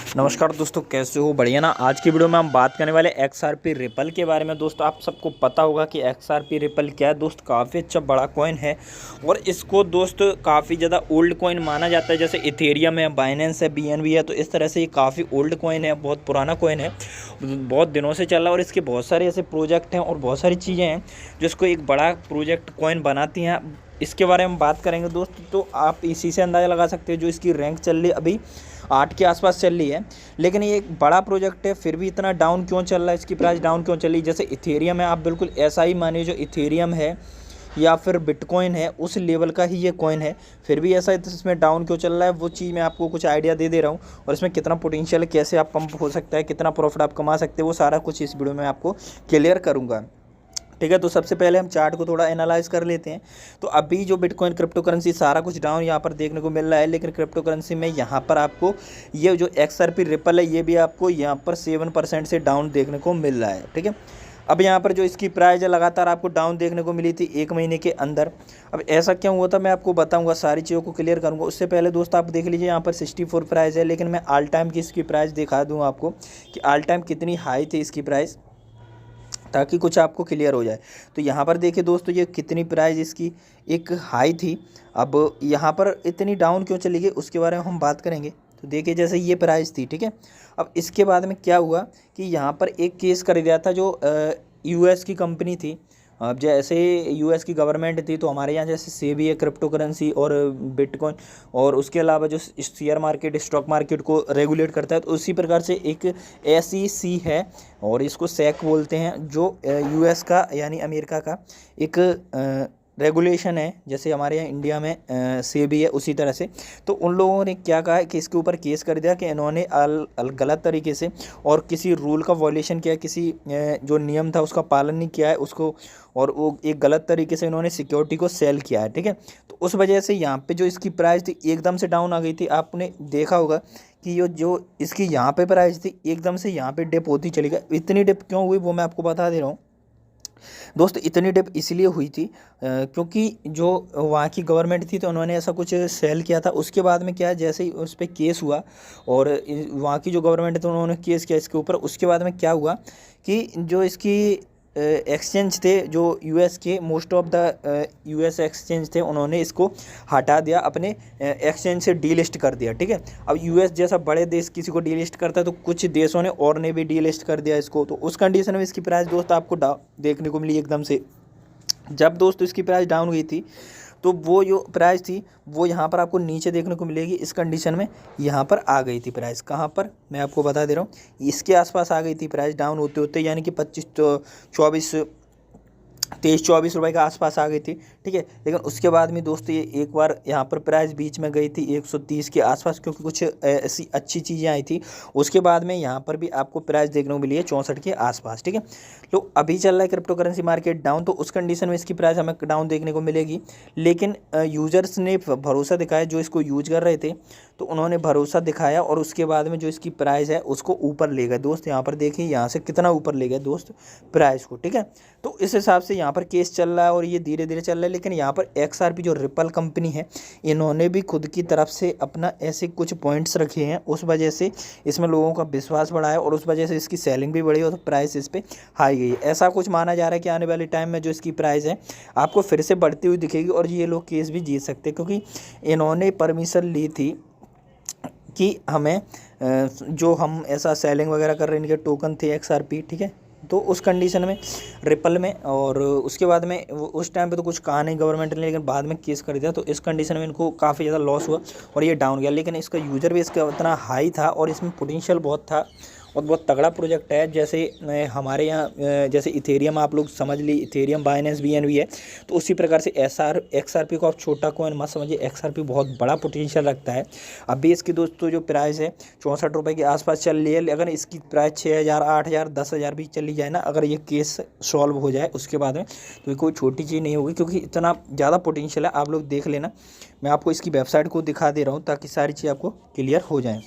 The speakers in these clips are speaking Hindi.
नमस्कार दोस्तों, कैसे हो? बढ़िया ना। आज की वीडियो में हम बात करने वाले XRP रिपल के बारे में। दोस्तों, आप सबको पता होगा कि XRP रिपल क्या है। दोस्त, काफ़ी अच्छा बड़ा कॉइन है और इसको दोस्त काफ़ी ज़्यादा ओल्ड कॉइन माना जाता है। जैसे इथेरियम है, बाइनेंस है, BNB है, तो इस तरह से ये काफ़ी ओल्ड कॉइन है, बहुत पुराना कॉइन है, बहुत दिनों से चल रहा है और इसके बहुत सारे ऐसे प्रोजेक्ट हैं और बहुत सारी चीज़ें हैं जिसको एक बड़ा प्रोजेक्ट कॉइन बनाती हैं। इसके बारे में बात करेंगे दोस्त, तो आप इसी से अंदाज़ा लगा सकते हो जो इसकी रैंक चल रही है अभी 8 के आसपास चल रही है। लेकिन ये एक बड़ा प्रोजेक्ट है, फिर भी इतना डाउन क्यों चल रहा है, इसकी प्राइस डाउन क्यों चल रही है? जैसे इथेरियम है, आप बिल्कुल ऐसा ही मानिए, जो इथेरियम है या फिर बिटकॉइन है उस लेवल का ही ये कॉइन है, फिर भी ऐसा इसमें डाउन क्यों चल रहा है, वो चीज़ मैं आपको कुछ आइडिया दे दे रहा हूँ। और इसमें कितना पोटेंशियल है, कैसे आप पंप हो सकता है, कितना प्रॉफिट आप कमा सकते हैं, वो सारा कुछ इस वीडियो में आपको क्लियर करूँगा। ठीक है, तो सबसे पहले हम चार्ट को थोड़ा एनालाइज कर लेते हैं। तो अभी जो बिटकॉइन क्रिप्टो करेंसी सारा कुछ डाउन यहाँ पर देखने को मिल रहा है, लेकिन क्रिप्टो करेंसी में यहाँ पर आपको ये जो XRP रिपल है ये भी आपको यहाँ पर 7% से डाउन देखने को मिल रहा है। ठीक है, अब यहाँ पर जो इसकी प्राइस है लगातार आपको डाउन देखने को मिली थी 1 महीने के अंदर। अब ऐसा क्यों हुआ था मैं आपको बताऊंगा, सारी चीज़ों को क्लियर करूंगा। उससे पहले दोस्त आप देख लीजिए, यहाँ पर 64 प्राइस है, लेकिन मैं ऑल टाइम की इसकी प्राइस दिखा दूँ आपको कि ऑल टाइम कितनी हाई थी इसकी प्राइस, ताकि कुछ आपको क्लियर हो जाए। तो यहाँ पर देखिए दोस्तों, ये कितनी प्राइस इसकी एक हाई थी। अब यहाँ पर इतनी डाउन क्यों चली गई उसके बारे में हम बात करेंगे। तो देखिए, जैसे ये प्राइस थी, ठीक है। अब इसके बाद में क्या हुआ कि यहाँ पर एक केस कर दिया था जो US की कंपनी थी। अब जैसे US की गवर्नमेंट थी, तो हमारे यहाँ जैसे सेबी है क्रिप्टो करेंसी और बिटकॉइन, और उसके अलावा जो शेयर मार्केट, स्टॉक मार्केट को रेगुलेट करता है, तो उसी प्रकार से एक SEC है और इसको SEC बोलते हैं, जो US का यानी अमेरिका का एक रेगुलेशन है। जैसे हमारे यहाँ इंडिया में सेबी है, उसी तरह से। तो उन लोगों ने क्या कहा है कि इसके ऊपर केस कर दिया कि इन्होंने गलत तरीके से और किसी रूल का वॉयलेशन किया, किसी जो नियम था उसका पालन नहीं किया है उसको, और वो एक गलत तरीके से इन्होंने सिक्योरिटी को सेल किया है। ठीक है, तो उस वजह से यहाँ पे जो इसकी प्राइस थी एकदम से डाउन आ गई थी। आपने देखा होगा कि ये जो इसकी यहाँ पे प्राइस थी एकदम से यहाँ पे डिप होती चली गई। इतनी डिप क्यों हुई वो मैं आपको बता दे रहा हूँ दोस्त। इतनी डिप इसलिए हुई थी क्योंकि जो वहाँ की गवर्नमेंट थी, तो उन्होंने ऐसा कुछ सेल किया था। उसके बाद में क्या है, जैसे ही उस पर केस हुआ और वहाँ की जो गवर्नमेंट है तो उन्होंने केस किया इसके ऊपर। उसके बाद में क्या हुआ कि जो इसकी एक्सचेंज थे, जो US के most of the US exchange थे, उन्होंने इसको हटा दिया, अपने एक्सचेंज से डीलिस्ट कर दिया। ठीक है, अब US जैसा बड़े देश किसी को डीलिस्ट करता है, तो कुछ देशों ने और ने भी डीलिस्ट कर दिया इसको। तो उस कंडीशन में इसकी प्राइस दोस्त आपको देखने को मिली एकदम से। जब दोस्त इसकी प्राइस डाउन हुई थी, तो वो जो प्राइस थी वो यहाँ पर आपको नीचे देखने को मिलेगी। इस कंडीशन में यहाँ पर आ गई थी प्राइस, कहाँ पर मैं आपको बता दे रहा हूँ, इसके आसपास आ गई थी प्राइस डाउन होते होते, यानी कि 23-24 रुपए के आसपास आ गई थी। ठीक है, लेकिन उसके बाद में दोस्तों ये एक बार यहाँ पर प्राइस बीच में गई थी 130 के आसपास, क्योंकि कुछ ऐसी अच्छी चीज़ें आई थी। उसके बाद में यहाँ पर भी आपको प्राइस देखने को मिली है 64 के आसपास। ठीक है, तो अभी चल रहा है क्रिप्टो करेंसी मार्केट डाउन, तो उस कंडीशन में इसकी प्राइस हमें डाउन देखने को मिलेगी। लेकिन यूज़र्स ने भरोसा दिखाया, जो इसको यूज कर रहे थे, तो उन्होंने भरोसा दिखाया और उसके बाद में जो इसकी प्राइस है उसको ऊपर ले गए दोस्त। यहाँ पर देखिए, यहाँ से कितना ऊपर ले गए दोस्त प्राइस को। ठीक है, तो इस हिसाब से यहाँ पर केस चल रहा है और ये धीरे धीरे चल रहा है। लेकिन यहाँ पर XRP जो रिपल कंपनी है, इन्होंने भी खुद की तरफ से अपना ऐसे कुछ पॉइंट्स रखे हैं, उस वजह से इसमें लोगों का विश्वास बढ़ा है और उस वजह से इसकी सेलिंग भी बढ़ी और प्राइस इस पर हाई गई है। ऐसा कुछ माना जा रहा है कि आने वाले टाइम में जो इसकी प्राइस है आपको फिर से बढ़ती हुई दिखेगी और ये लोग केस भी जीत सकते हैं, क्योंकि इन्होंने परमिशन ली थी कि हमें जो हम ऐसा सेलिंग वगैरह कर रहे हैं, इनके टोकन थे XRP। ठीक है, तो उस कंडीशन में रिपल में, और उसके बाद में उस टाइम पे तो कुछ कहा नहीं गवर्नमेंट ने, लेकिन बाद में केस कर दिया, तो इस कंडीशन में इनको काफ़ी ज़्यादा लॉस हुआ और ये डाउन गया। लेकिन इसका यूज़र बेस का उतना हाई था और इसमें पोटेंशियल बहुत था और बहुत तगड़ा प्रोजेक्ट है। जैसे हमारे यहाँ जैसे इथेरियम आप लोग समझ ली, इथेरियम, बाइनेंस, BNB है, तो उसी प्रकार से XRP को आप छोटा कॉइन मत समझिए। XRP बहुत बड़ा पोटेंशियल रखता है। अभी इसकी दोस्तों जो प्राइस है 64 रुपये के आसपास चल रही है। अगर इसकी प्राइस 6,000, 8,000, 10,000 भी चली जाए ना, अगर ये केस सॉल्व हो जाए उसके बाद में, तो ये कोई छोटी चीज़ नहीं होगी, क्योंकि इतना ज़्यादा पोटेंशियल है। आप लोग देख लेना, मैं आपको इसकी वेबसाइट को दिखा दे रहा हूँ ताकि सारी चीज़ आपको क्लियर हो जाए।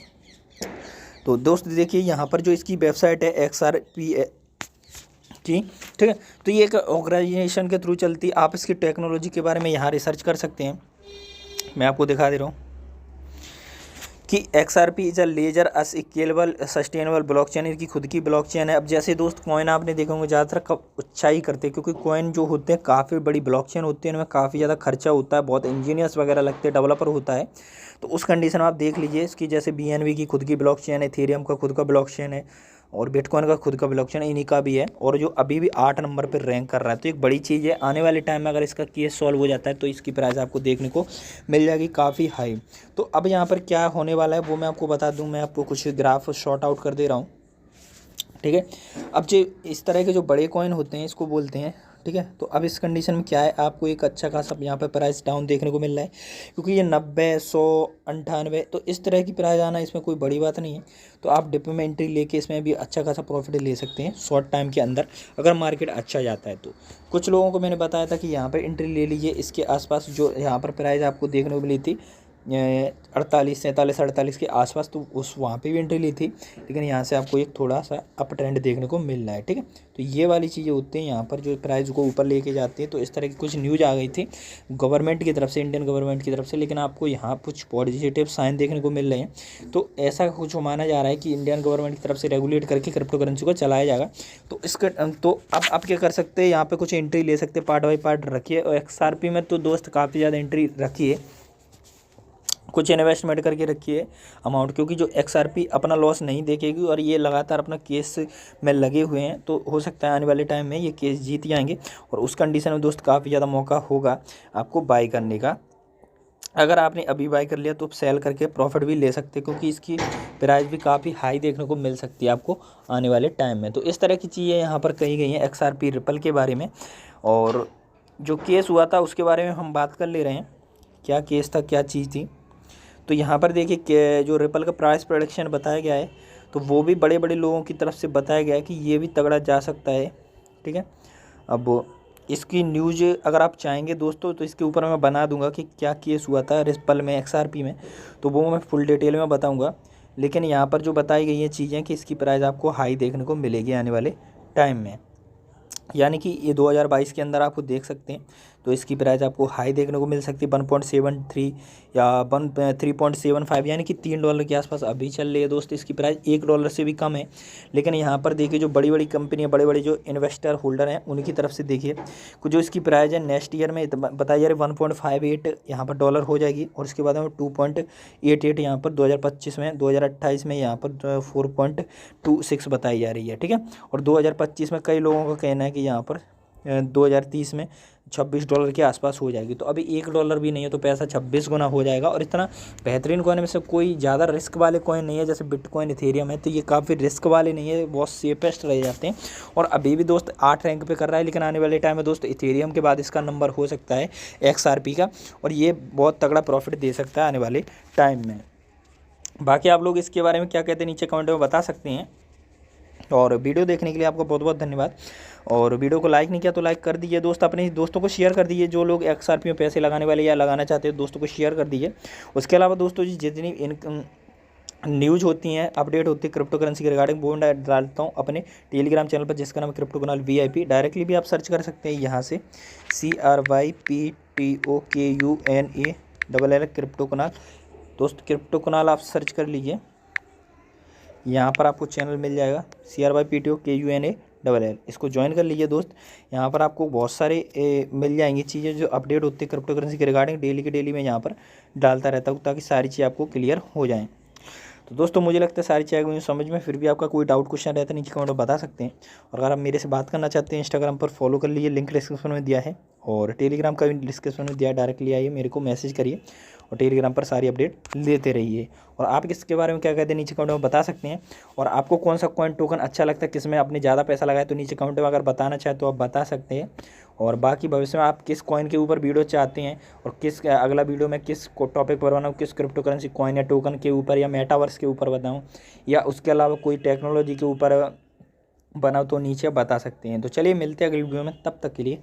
तो दोस्त देखिए, यहाँ पर जो इसकी वेबसाइट है XRP की, ठीक है, तो ये एक ऑर्गेनाइजेशन के थ्रू चलती है। आप इसकी टेक्नोलॉजी के बारे में यहाँ रिसर्च कर सकते हैं। मैं आपको दिखा दे रहा हूँ कि XRP is a ledger scalable sustainable blockchain, इनकी खुद की ब्लॉकचेन है। अब जैसे दोस्त कॉइन आपने देखा होंगे ज़्यादातर कब अच्छा ही करते हैं, क्योंकि कॉइन जो होते हैं काफ़ी बड़ी ब्लॉकचेन होती है, इनमें काफ़ी ज़्यादा खर्चा होता है, बहुत इंजीनियर्स वगैरह लगते हैं, डेवलपर होता है। तो उस कंडीशन में आप देख लीजिए इसकी, जैसे BNB की खुद की ब्लॉकचेन है, इथेरियम का खुद का ब्लॉकचेन है, और बिटकॉइन का खुद का ब्लॉकचेन इन्हीं का भी है, और जो अभी भी 8 नंबर पर रैंक कर रहा है। तो एक बड़ी चीज़ है, आने वाले टाइम में अगर इसका केस सॉल्व हो जाता है तो इसकी प्राइस आपको देखने को मिल जाएगी काफ़ी हाई। तो अब यहाँ पर क्या होने वाला है वो मैं आपको बता दूँ, मैं आपको कुछ ग्राफ शॉर्ट आउट कर दे रहा हूँ, ठीक है। अब जो इस तरह के जो बड़े कॉइन होते हैं इसको बोलते हैं, ठीक है। तो अब इस कंडीशन में क्या है, आपको एक अच्छा खासा यहाँ पे प्राइस डाउन देखने को मिल रहा है, क्योंकि ये 90, 100, 98, तो इस तरह की प्राइस आना इसमें कोई बड़ी बात नहीं है। तो आप डिप में एंट्री लेके इसमें भी अच्छा खासा प्रॉफिट ले सकते हैं शॉर्ट टाइम के अंदर, अगर मार्केट अच्छा जाता है तो। कुछ लोगों को मैंने बताया था कि यहाँ पर एंट्री ले लीजिए, इसके आसपास जो यहाँ पर प्राइस आपको देखने को मिली थी 48, 47, 48 के आसपास, तो उस वहाँ पे भी एंट्री ली थी, लेकिन यहाँ से आपको एक थोड़ा सा अप ट्रेंड देखने को मिल रहा है, ठीक है। तो ये वाली चीज़ें होती हैं यहाँ पर जो प्राइस को ऊपर लेके जाती है। तो इस तरह की कुछ न्यूज़ आ गई थी गवर्नमेंट की तरफ से, इंडियन गवर्नमेंट की तरफ से, लेकिन आपको यहाँ कुछ पॉजिटिव साइन देखने को मिल रहे हैं। तो ऐसा कुछ माना जा रहा है कि इंडियन गवर्नमेंट की तरफ से रेगुलेट करके क्रिप्टो करेंसी को चलाया जाएगा। तो इसका तो अब आप क्या कर सकते हैं, यहाँ पर कुछ एंट्री ले सकते हैं, पार्ट बाई पार्ट रखिए। और XRP में तो दोस्त काफ़ी ज़्यादा एंट्री रखिए, कुछ इन्वेस्टमेंट करके रखिए अमाउंट, क्योंकि जो XRP अपना लॉस नहीं देखेगी और ये लगातार अपना केस में लगे हुए हैं, तो हो सकता है आने वाले टाइम में ये केस जीत जाएंगे, और उस कंडीशन में दोस्त काफ़ी ज़्यादा मौका होगा आपको बाई करने का। अगर आपने अभी बाई कर लिया तो सेल करके प्रॉफिट भी ले सकते हैं, क्योंकि इसकी प्राइस भी काफ़ी हाई देखने को मिल सकती है आपको आने वाले टाइम में। तो इस तरह की चीज़ें यहाँ पर कही गई हैं XRP रिपल के बारे में। और जो केस हुआ था उसके बारे में हम बात कर ले रहे हैं, क्या केस था, क्या चीज़ थी। तो यहाँ पर देखिए कि जो रिपल का प्राइस प्रोडिक्शन बताया गया है, तो वो भी बड़े बड़े लोगों की तरफ से बताया गया है कि ये भी तगड़ा जा सकता है, ठीक है। अब इसकी न्यूज़ अगर आप चाहेंगे दोस्तों तो इसके ऊपर मैं बना दूंगा कि क्या केस हुआ था रिपल में, XRP में, तो वो मैं फुल डिटेल में बताऊंगा। लेकिन यहाँ पर जो बताई गई हैं चीज़ें कि इसकी प्राइस आपको हाई देखने को मिलेगी आने वाले टाइम में, यानी कि ये 2022 के अंदर आपको देख सकते हैं। तो इसकी प्राइस आपको हाई देखने को मिल सकती है 1.73 या 3.75, यानी कि $3 के आसपास अभी चल रही है दोस्त। इसकी प्राइस $1 से भी कम है। लेकिन यहाँ पर देखिए जो बड़ी बड़ी कंपनियाँ, बड़े बड़े जो इन्वेस्टर होल्डर हैं उनकी तरफ से देखिए कुछ जो इसकी प्राइस है नेक्स्ट ईयर में बताया जा रहा है 1.58 यहाँ पर डॉलर हो जाएगी, और उसके बाद में 2.88 यहाँ पर 2025 में, 2028 में यहाँ पर 4.26 बताई जा रही है, ठीक है। और 2025 में कई लोगों का कहना है कि यहाँ पर 2030 में $26 के आसपास हो जाएगी। तो अभी $1 भी नहीं है तो पैसा 26 गुना हो जाएगा। और इतना बेहतरीन कॉइन में से कोई ज़्यादा रिस्क वाले कॉइन नहीं है, जैसे बिटकॉइन, इथेरियम है, तो ये काफ़ी रिस्क वाले नहीं है, बहुत सेफेस्ट रह जाते हैं। और अभी भी दोस्त 8 रैंक पे कर रहा है, लेकिन आने वाले टाइम में दोस्त इथेरियम के बाद इसका नंबर हो सकता है XRP का, और ये बहुत तगड़ा प्रॉफिट दे सकता है आने वाले टाइम में। बाकी आप लोग इसके बारे में क्या कहते हैं नीचे कमेंट में बता सकते हैं। और वीडियो देखने के लिए आपको बहुत बहुत धन्यवाद। और वीडियो को लाइक नहीं किया तो लाइक कर दीजिए दोस्त, अपने दोस्तों को शेयर कर दीजिए, जो लोग XRP में पैसे लगाने वाले या लगाना चाहते हैं दोस्तों को शेयर कर दीजिए। उसके अलावा दोस्तों जी जितनी न्यूज़ होती हैं, अपडेट होती है क्रिप्टो करेंसी के रिगार्डिंग, वो मैं डालता हूँ अपने टेलीग्राम चैनल पर, जिसका नाम है क्रिप्टो कुणाल VIP। डायरेक्टली भी आप सर्च कर सकते हैं यहाँ से CRYPTOKUNALL क्रिप्टो कुणाल। दोस्त क्रिप्टो कुणाल आप सर्च कर लीजिए, यहाँ पर आपको चैनल मिल जाएगा CRYPTOKUNALL, इसको ज्वाइन कर लीजिए दोस्त। यहाँ पर आपको बहुत सारे मिल जाएंगी चीज़ें जो अपडेट होती है क्रिप्टो करेंसी के रिगार्डिंग, डेली के डेली मैं यहाँ पर डालता रहता हूँ, ताकि सारी चीज़ आपको क्लियर हो जाएँ। तो दोस्तों मुझे लगता है सारी चीज़ें मुझे समझ में, फिर भी आपका कोई डाउट क्वेश्चन रहता है नीचे कमेंट में बता सकते हैं। और अगर आप मेरे से बात करना चाहते हैं इंस्टाग्राम पर फॉलो कर लीजिए, लिंक डिस्क्रिप्शन में दिया है, और टेलीग्राम का भी डिस्क्रिप्शन में दिया है, डायरेक्टली आइए मेरे को मैसेज करिए, और टेलीग्राम पर सारी अपडेट लेते रहिए। और आप इसके बारे में क्या कहते हैं नीचे कमेंट में बता सकते हैं। और आपको कौन सा कॉइन टोकन अच्छा लगता है, किस में आपने ज़्यादा पैसा लगाया, तो नीचे कमेंट में अगर बताना चाहे तो आप बता सकते हैं। और बाकी भविष्य में आप किस कॉइन के ऊपर वीडियो चाहते हैं, और किस अगला वीडियो में किस टॉपिक पर बनाऊँ, किस क्रिप्टो करेंसी कॉइन या टोकन के ऊपर, या मेटावर्स के ऊपर बताऊँ, या उसके अलावा कोई टेक्नोलॉजी के ऊपर बनाओ, तो नीचे बता सकते हैं। तो चलिए मिलते हैं अगली वीडियो में, तब तक के लिए।